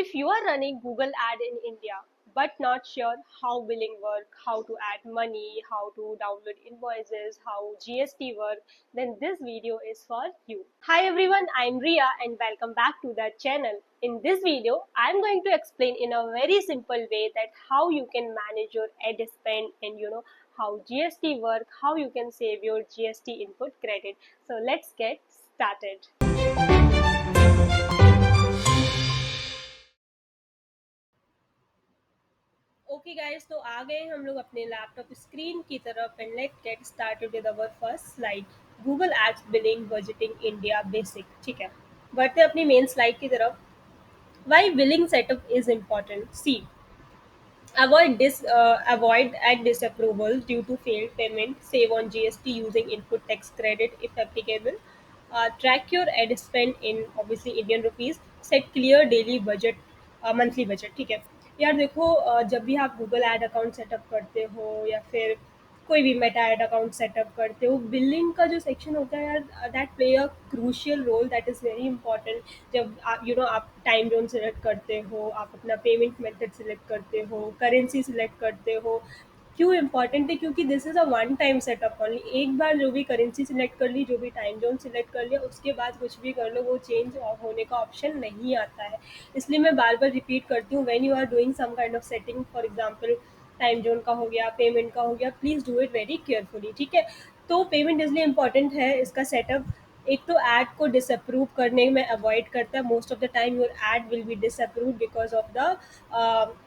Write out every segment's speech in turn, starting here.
If you are running Google Ad in India but not sure how billing work, how to add money, how to download invoices, how GST work, then this video is for you. Hi everyone, I'm Ria and welcome back to the channel. In this video, I'm going to explain in a very simple way that how you can manage your ad spend and how GST work, how you can save your GST input credit. So let's get started. Okay guys, तो आ गए हम लोग अपने laptop screen की तरफ and let's get started with our first slide. Google Ads billing budgeting India basic. ठीक है, बढ़ते हैं अपनी मेन स्लाइड की तरफ। Why billing setup is important. See, avoid ad disapproval due to failed payment. Save on GST using input tax credit if applicable. Track your ad spend in obviously Indian rupees. Set clear daily budget, monthly budget. ठीक है यार, देखो जब भी आप Google ad account setup करते हो या फिर कोई भी मेटा एड अकाउंट सेटअप करते हो, बिलिंग का जो सेक्शन होता है यार, that play a crucial role, that is very important. जब आप आप टाइम जोन सिलेक्ट करते हो, आप अपना पेमेंट मेथड सिलेक्ट करते हो, करेंसी सिलेक्ट करते हो। क्यों इंपॉर्टेंट है? क्योंकि this is a one time setup only. एक बार जो भी करेंसी सिलेक्ट कर ली, जो भी टाइम जोन सिलेक्ट कर लिया, उसके बाद कुछ भी कर लो, वो चेंज होने का ऑप्शन नहीं आता है। इसलिए मैं बार बार रिपीट करती हूँ, when you are doing some kind of setting, for example time zone का हो गया, पेमेंट का हो गया, please do it very carefully. ठीक है, तो पेमेंट इसलिए इंपॉर्टेंट है, इसका सेटअप। एक तो ऐड को डिसअप्रूव करने में अवॉइड करता है। Most of the time your add will be disapprove because of the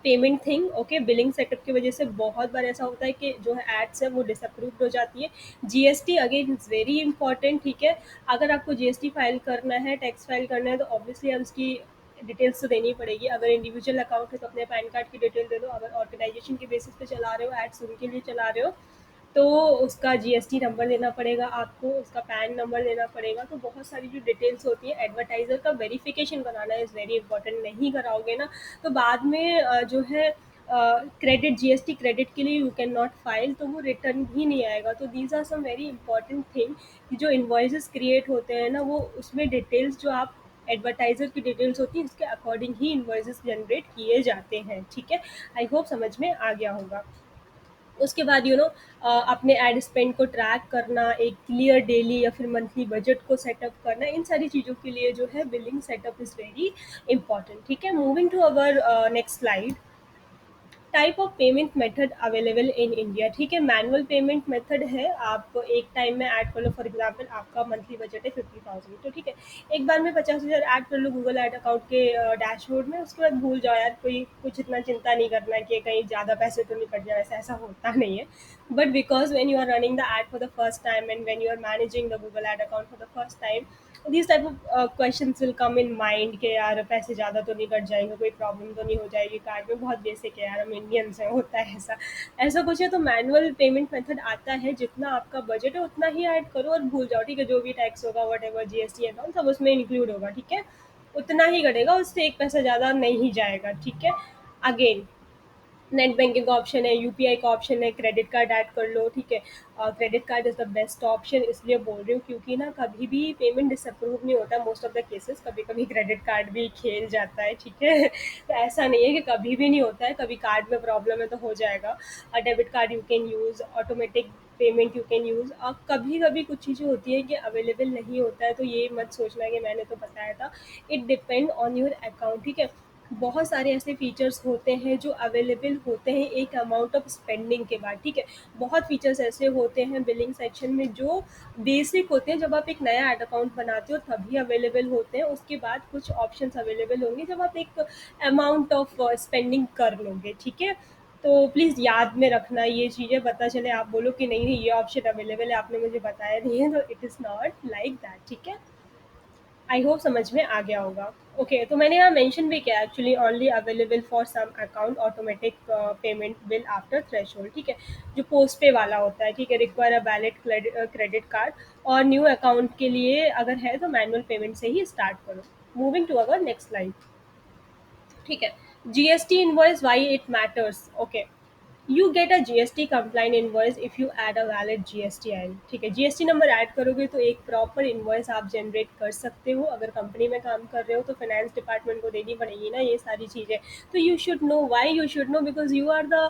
payment thing. Okay, billing setup की वजह से बहुत बार ऐसा होता है कि जो है एड्स है वो डिसअप्रूव्ड हो जाती है। GST again is very important. ठीक है, अगर आपको जीएसटी फाइल करना है, टैक्स फाइल करना है, तो ऑब्वियसली अब उसकी डिटेल्स तो देनी पड़ेगी। अगर इंडिविजुअल अकाउंट है तो अपने पैन कार्ड की डिटेल दे दो। अगर ऑर्गेनाइजेशन के बेसिस पे चला रहे हो, एड्स उनके लिए चला रहे हो, तो उसका जीएसटी नंबर देना पड़ेगा आपको, उसका पैन नंबर देना पड़ेगा। तो बहुत सारी जो डिटेल्स होती है, एडवर्टाइज़र का वेरिफिकेशन कराना इज़ वेरी इंपॉर्टेंट। नहीं कराओगे ना, तो बाद में जो है क्रेडिट, जीएसटी क्रेडिट के लिए यू कैन नॉट फाइल, तो वो रिटर्न ही नहीं आएगा। तो these are some very important thing कि जो इन्वॉइसेस क्रिएट होते हैं ना, वो उसमें डिटेल्स जो आप एडवर्टाइज़र की डिटेल्स होती है, उसके अकॉर्डिंग ही इन्वॉइसेस जनरेट किए जाते हैं। ठीक है, आई होप समझ में आ गया होगा। उसके बाद अपने एड स्पेंड को ट्रैक करना, एक क्लियर डेली या फिर मंथली बजट को सेटअप करना, इन सारी चीज़ों के लिए जो है billing setup is very important. ठीक है, moving to our next slide. Type of payment method available in India. ठीक है, मैनुअल पेमेंट मेथड है, आप एक टाइम में ऐड कर लो। फॉर एग्जांपल आपका मंथली बजट है 50,000, तो ठीक है, एक बार में 50,000 ऐड कर लो गूगल ऐड अकाउंट के डैशबोर्ड में। उसके बाद भूल जाओ यार, कोई कुछ इतना चिंता नहीं करना है कि कहीं ज़्यादा पैसे तो नहीं कट जाए, ऐसा होता नहीं है। But because when you are running the ad for the first time and when you are managing the Google ad account for the first time, these type of questions will come in mind कि यार पैसे ज़्यादा तो नहीं cut जाएंगे, कोई problem तो नहीं हो जाएगी कार्ड में। बहुत बेसिक है यार, हम इंडियंस हैं, होता है ऐसा। ऐसा कुछ है तो मैनुअल पेमेंट मेथड आता है, जितना आपका बजट है उतना ही ऐड करो और भूल जाओ। ठीक है, जो भी टैक्स होगा, वट एवर जीएसटी अकाउंट, सब उसमें इंक्लूड होगा। ठीक है, उतना ही कटेगा, उससे एक पैसा ज़्यादा नहीं जाएगा। ठीक है, अगेन नेट बैंकिंग का ऑप्शन है, यूपीआई का ऑप्शन है, क्रेडिट कार्ड ऐड कर लो। ठीक है, credit card is the best option, इसलिए बोल रही हूँ क्योंकि ना कभी भी पेमेंट डिसअप्रूव नहीं होता। मोस्ट ऑफ द केसेस कभी कभी क्रेडिट कार्ड भी खेल जाता है। ठीक है, तो ऐसा नहीं है कि कभी भी नहीं होता है, कभी कार्ड में प्रॉब्लम है तो हो जाएगा। Debit card you can use, automatic payment you can use. अब कभी कभी कुछ चीज़ें होती हैं कि अवेलेबल नहीं होता है, तो ये मत सोचना कि मैंने तो बताया था। It depend on your account. ठीक है, बहुत सारे ऐसे फीचर्स होते हैं जो अवेलेबल होते हैं एक अमाउंट ऑफ स्पेंडिंग के बाद। ठीक है, बहुत फीचर्स ऐसे होते हैं बिलिंग सेक्शन में जो बेसिक होते हैं, जब आप एक नया ऐड अकाउंट बनाते हो तभी अवेलेबल होते हैं। उसके बाद कुछ ऑप्शंस अवेलेबल होंगे जब आप एक अमाउंट ऑफ स्पेंडिंग कर लोगे। ठीक है, तो प्लीज़ याद में रखना ये चीज़ें, पता चले आप बोलो कि नहीं नहीं ये ऑप्शन अवेलेबल है, आपने मुझे बताया नहीं है, तो it is not like that. ठीक है, आई होप समझ में आ गया होगा। ओके, तो मैंने यहाँ मेंशन भी किया actually only available for some account automatic payment bill after threshold. ठीक है, जो पोस्ट पे वाला होता है। ठीक है, require a valid credit card, और न्यू अकाउंट के लिए अगर है तो मैनुअल पेमेंट से ही स्टार्ट करो। Moving to our next slide. ठीक है, GST invoice, why it matters. Okay, you get a GST compliant invoice if you add a valid GST N. ठीक है, जीएसटी नंबर ऐड करोगे तो एक प्रॉपर इनवॉइस आप जनरेट कर सकते हो। अगर कंपनी में काम कर रहे हो तो फाइनेंस डिपार्टमेंट को देनी पड़ेगी ना ये सारी चीज़ें। तो you should know, why you should know, because you are the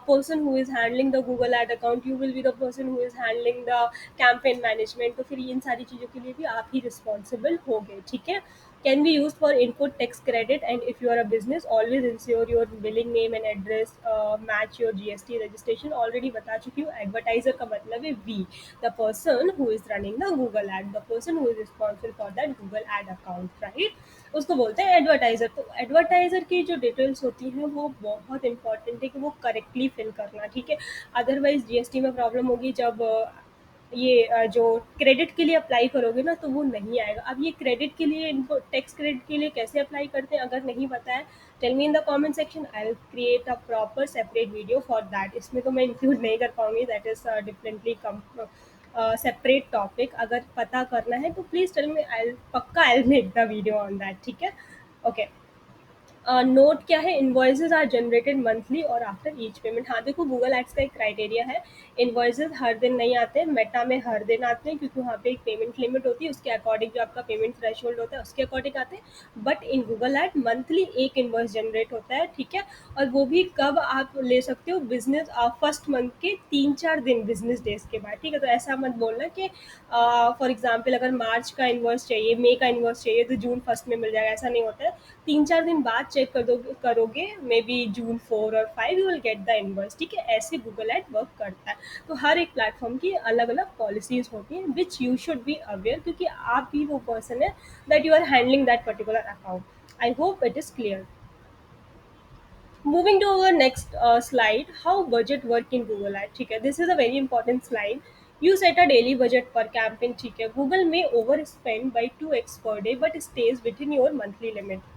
person who is handling the Google ad account, you will be the person who is handling the campaign management. तो फिर इन सारी चीज़ों के लिए भी आप ही रिस्पॉन्सिबल होगे। ठीक है, can be used for input tax credit, and if you are a business, always ensure your billing name and address match your GST registration। already बता चुकी हूँ, advertiser का मतलब है we, the person who is running the Google ad, the person who is responsible for that Google ad account, right? उसको बोलते हैं advertiser. तो एडवर्टाइजर की जो डिटेल्स होती हैं वो बहुत इंपॉर्टेंट है कि वो करेक्टली फिल करना। ठीक है, अदरवाइज जीएसटी में प्रॉब्लम होगी जब ये जो क्रेडिट के लिए अप्लाई करोगे ना तो वो नहीं आएगा। अब ये क्रेडिट के लिए, इनको टैक्स क्रेडिट के लिए कैसे अप्लाई करते हैं अगर नहीं पता है, tell me in the comment section, I will create a proper separate video for that. इसमें तो मैं इंक्लूड नहीं कर पाऊंगी, that is differently separate topic. अगर पता करना है तो प्लीज टेल मी, आई पक्का I will make the video on that. ठीक है, ओके। नोट क्या है, इन्वॉइसेज आर जनरेटेड मंथली और आफ्टर ईच पेमेंट। हाँ देखो, गूगल एड्स का एक क्राइटेरिया है, इन्वॉइसेज हर दिन नहीं आते हैं, मेटा में हर दिन आते हैं क्योंकि वहाँ पे एक पेमेंट लिमिट होती है, उसके अकॉर्डिंग जो आपका पेमेंट थ्रेशोल्ड होता है उसके अकॉर्डिंग आते हैं। But in Google ad monthly एक इन्वॉइस जनरेट होता है। ठीक है, और वो भी कब आप ले सकते हो, बिजनेस फर्स्ट मंथ के 3-4 दिन बिजनेस डेज के बाद। ठीक है, तो ऐसा मत बोलना कि फॉर एग्जाम्पल अगर मार्च का इन्वॉइस चाहिए, मई का इन्वॉइस चाहिए तो जून फर्स्ट में मिल जाएगा, ऐसा नहीं होता है। 3-4 दिन बाद चेक करोगे, may be June 4 or 5 you will get the invoice. ठीक है, ऐसे गूगल एड वर्क करता है। तो हर एक प्लेटफॉर्म की अलग अलग पॉलिसीज होती हैं which you should be aware, क्योंकि आप भी वो पर्सन है that you are handling that particular account. I hope it is clear. Moving to our next slide, how budget work in Google Ads। ठीक है, this is a very important slide। You set a daily budget per campaign। ठीक है, Google may overspend by 2x per day but stays within your monthly limit।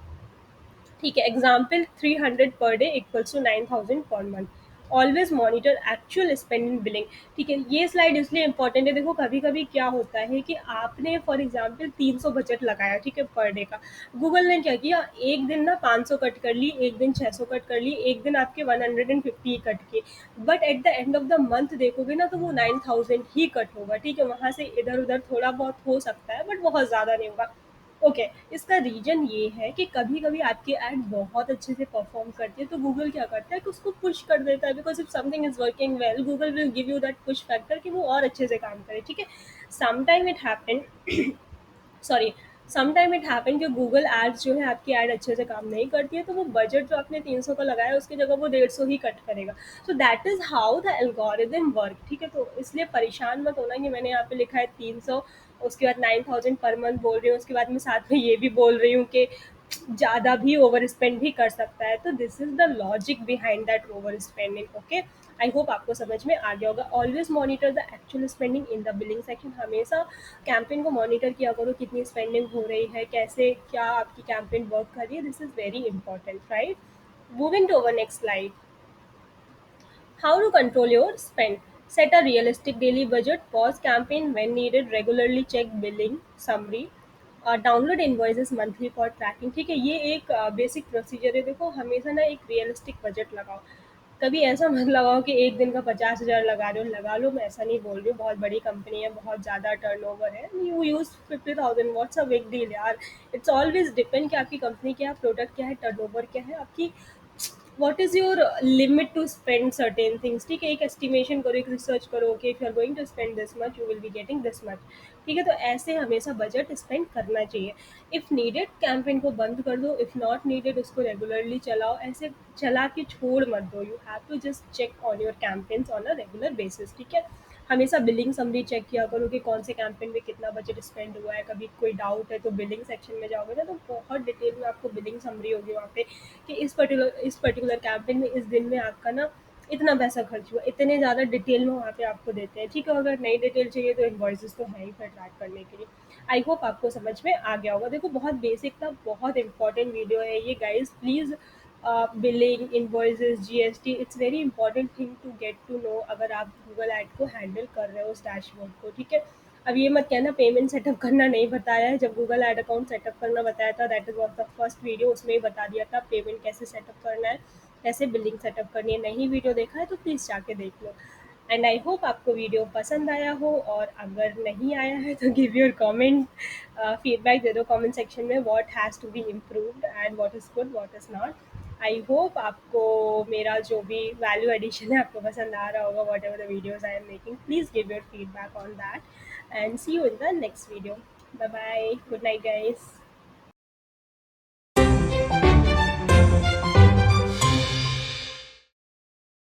ठीक है, example 300 per day equals to 9,000 per month. Always monitor actual spend in billing. ठीक है, ये slide इसलिए important है, देखो कभी कभी क्या होता है कि आपने फॉर एग्जाम्पल 300 बजट लगाया, ठीक है, पर डे का। गूगल ने क्या किया, एक दिन ना 500 कट कर ली, एक दिन 600 कट कर ली, एक दिन आपके 150 कट किए। But at the end of the month देखोगे ना तो वो 9,000 ही कट होगा। ठीक है, वहाँ से इधर उधर थोड़ा बहुत हो सकता है बट बहुत ज़्यादा नहीं होगा। ओके, इसका रीजन ये है कि कभी कभी आपकी एड बहुत अच्छे से परफॉर्म करती है तो गूगल क्या करता है कि उसको पुश कर देता है, because if something is working well Google will give you that push factor कि वो और अच्छे से काम करे। ठीक है, sometime it happen sorry sometime it happen कि गूगल एड्स जो है आपकी एड अच्छे से काम नहीं करती है तो वो बजट जो आपने 300 का लगाया उसकी जगह वो 150 ही कट करेगा। So that is how the algorithm work. ठीक है, तो इसलिए परेशान मत होना कि मैंने यहाँ पे लिखा है 300, उसके बाद 9,000 पर मंथ बोल रही हूँ, उसके बाद मैं साथ में ये भी बोल रही हूँ कि ज़्यादा भी ओवर स्पेंड भी कर सकता है। तो this is the logic behind that over spending. Okay, I hope आपको समझ में आ गया होगा। Always monitor the actual spending in the billing section. हमेशा कैंपेन को मॉनिटर किया करो, कितनी स्पेंडिंग हो रही है, कैसे क्या आपकी कैंपेन वर्क कर रही है। This is very important, right? Moving to our next slide, how to control your spend. Set a realistic daily budget, pause campaign when needed, regularly check billing summary, download invoices monthly for tracking. ठीक है, ये एक basic procedure है। देखो हमेशा ना एक realistic budget लगाओ, कभी ऐसा मत लगाओ कि एक दिन का 50,000 लगा रहे हो, लगा लो, मैं ऐसा नहीं बोल रही हूँ, बहुत बड़ी कंपनी है, बहुत ज़्यादा टर्नओवर है, you use 50,000, what's a big deal यार। इट्स ऑलवेज डिपेंड कि आपकी कंपनी क्या है, प्रोडक्ट क्या है, टर्नओवर क्या है आपकी, what is your limit to spend certain things. ठीक है, एक एस्टिमेशन करो, एक रिसर्च करो कि if you are going to spend this much you will be getting this much. ठीक है, तो ऐसे हमेशा बजट स्पेंड करना चाहिए। इफ़ नीडेड कैंपेन को बंद कर दो, इफ़ नॉट नीडेड उसको रेगुलरली चलाओ, ऐसे चला के छोड़ मत दो। You have to just check on your campaigns on a regular basis. ठीक है, हमेशा बिलिंग समरी चेक किया करो कि कौन से कैंपेन में कितना बजट स्पेंड हुआ है। कभी कोई डाउट है तो बिलिंग सेक्शन में जाओगे ना तो बहुत डिटेल में आपको बिलिंग समरी होगी वहाँ पे कि इस पर्टिकुलर कैंपेन में इस दिन में आपका ना इतना पैसा खर्च हुआ, इतने ज़्यादा डिटेल में वहाँ पे आपको देते हैं। ठीक है, अगर नई डिटेल चाहिए तो इन्वॉइसेस तो है ही फिर ट्रैक करने के लिए। आई होप आपको समझ में आ गया होगा। देखो बहुत बेसिक था, बहुत इंपॉर्टेंट वीडियो है ये guys, please. Billing, invoices, GST, it's very important thing to get to know अगर आप गूगल ऐड को हैंडल कर रहे हो उस डैशबोर्ड को। ठीक है, अब ये मत कहना पेमेंट सेटअप करना नहीं बताया है। जब गूगल ऐड अकाउंट सेटअप करना बताया था, that is was the first video, उसमें ही बता दिया था पेमेंट कैसे सेटअप करना है। कैसे बिलिंग सेटअप करनी है, नहीं वीडियो देखा है तो प्लीज़ जाके देख लो। एंड आई होप आपको वीडियो पसंद आया हो, और अगर नहीं आया है तो गिव योर कमेंट, फीडबैक दे दो कमेंट सेक्शन में, what has to be improved and what is good what is not. I hope आपको मेरा जो भी वैल्यू एडिशन है आपको पसंद आ रहा होगा, whatever the videos I am making, please give your feedback on that, and see you in the next video. Bye bye, good night guys.